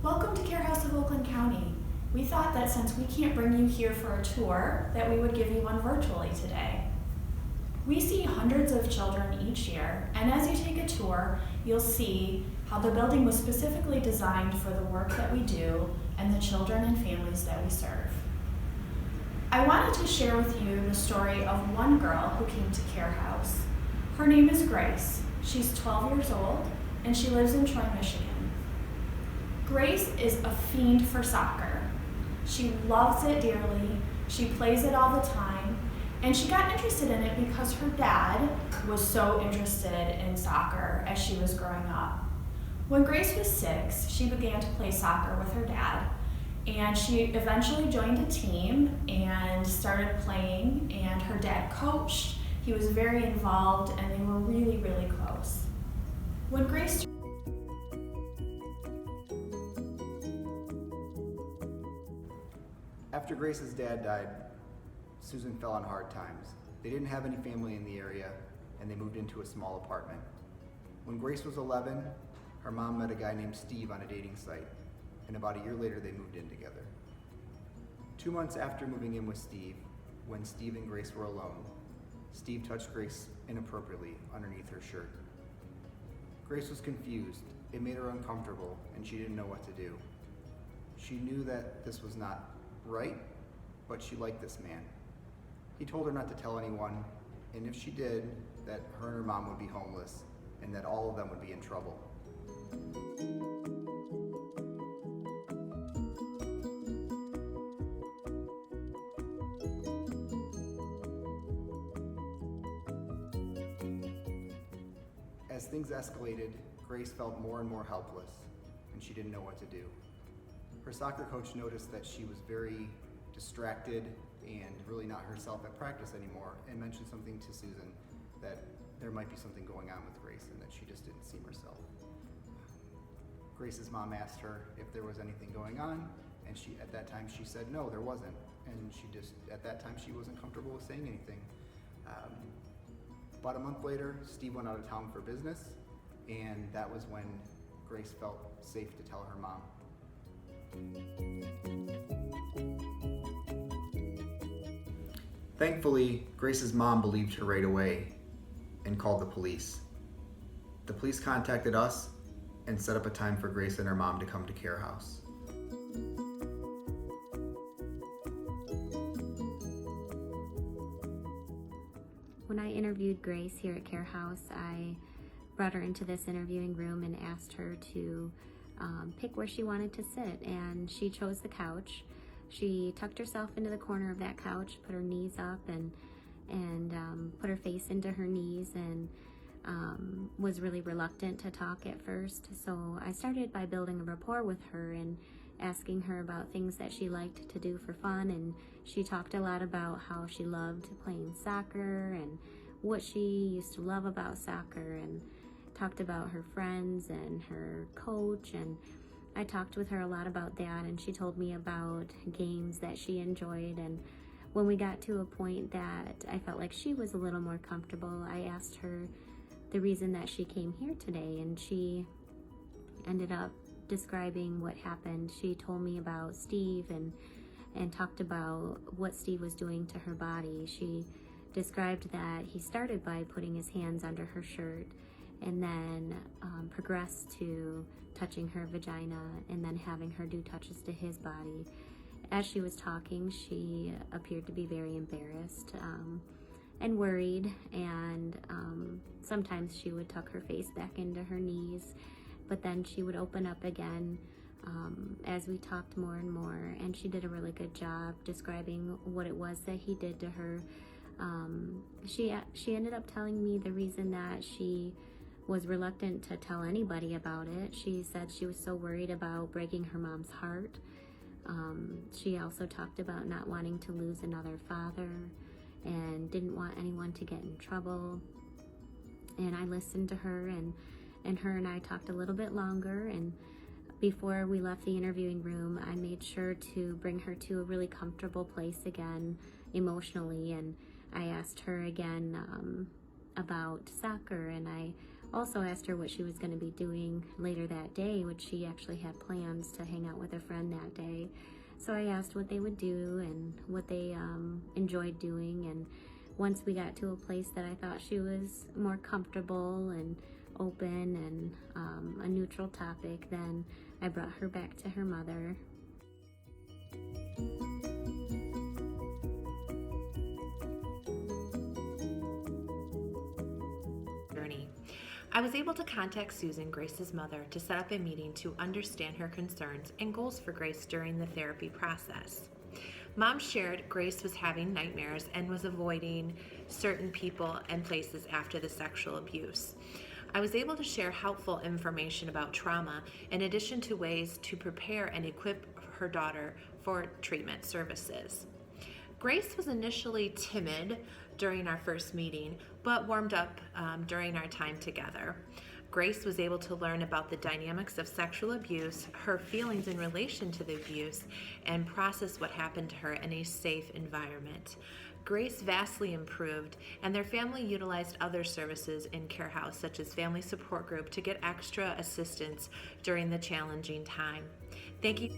Welcome to Care House of Oakland County. We thought that since we can't bring you here for a tour, that we would give you one virtually today. We see hundreds of children each year, and as you take a tour, you'll see how the building was specifically designed for the work that we do and the children and families that we serve. I wanted to share with you the story of one girl who came to Care House. Her name is Grace. She's 12 years old, and she lives in Troy, Michigan. Grace is a fiend for soccer. She loves it dearly, she plays it all the time, and she got interested in it because her dad was so interested in soccer as she was growing up. When Grace was 6, she began to play soccer with her dad, and she eventually joined a team and started playing, and her dad coached. He was very involved, and they were really, really close. When Grace After Grace's dad died, Susan fell on hard times. They didn't have any family in the area, and they moved into a small apartment. When Grace was 11, her mom met a guy named Steve on a dating site, and about a year later they moved in together. 2 months after moving in with Steve, when Steve and Grace were alone, Steve touched Grace inappropriately underneath her shirt. Grace was confused. It made her uncomfortable, and she didn't know what to do. She knew that this was not right, but she liked this man. He told her not to tell anyone, and if she did, that her and her mom would be homeless, and that all of them would be in trouble. As things escalated, Grace felt more and more helpless, and she didn't know what to do. Her soccer coach noticed that she was very distracted and really not herself at practice anymore, and mentioned something to Susan that there might be something going on with Grace and that she just didn't seem herself. Grace's mom asked her if there was anything going on, and at that time she said no, there wasn't, and at that time she wasn't comfortable with saying anything. About a month later, Steve went out of town for business, and that was when Grace felt safe to tell her mom. Thankfully, Grace's mom believed her right away and called the police. The police contacted us and set up a time for Grace and her mom to come to Care House. When I interviewed Grace here at Care House, I brought her into this interviewing room and asked her to pick where she wanted to sit, and she chose the couch. She tucked herself into the corner of that couch, put her knees up, and put her face into her knees, and was really reluctant to talk at first. So I started by building a rapport with her and asking her about things that she liked to do for fun, and she talked a lot about how she loved playing soccer and what she used to love about soccer, and talked about her friends and her coach, and I talked with her a lot about that, and she told me about games that she enjoyed. And when we got to a point that I felt like she was a little more comfortable, I asked her the reason that she came here today, and she ended up describing what happened. She told me about Steve and talked about what Steve was doing to her body. She described that he started by putting his hands under her shirt, and then progressed to touching her vagina, and then having her do touches to his body. As she was talking, she appeared to be very embarrassed and worried, and sometimes she would tuck her face back into her knees, but then she would open up again as we talked more and more, and she did a really good job describing what it was that he did to her. She ended up telling me the reason that she was reluctant to tell anybody about it. She said she was so worried about breaking her mom's heart. She also talked about not wanting to lose another father and didn't want anyone to get in trouble. And I listened to her, and her and I talked a little bit longer, and before we left the interviewing room, I made sure to bring her to a really comfortable place again emotionally, and I asked her again about soccer, and I also asked her what she was going to be doing later that day, which she actually had plans to hang out with a friend that day. So I asked what they would do and what they enjoyed doing, and once we got to a place that I thought she was more comfortable and open and a neutral topic, then I brought her back to her mother. I was able to contact Susan, Grace's mother, to set up a meeting to understand her concerns and goals for Grace during the therapy process. Mom shared Grace was having nightmares and was avoiding certain people and places after the sexual abuse. I was able to share helpful information about trauma in addition to ways to prepare and equip her daughter for treatment services. Grace was initially timid during our first meeting, but warmed up during our time together. Grace was able to learn about the dynamics of sexual abuse, her feelings in relation to the abuse, and process what happened to her in a safe environment. Grace vastly improved, and their family utilized other services in Care House, such as family support group, to get extra assistance during the challenging time. Thank you.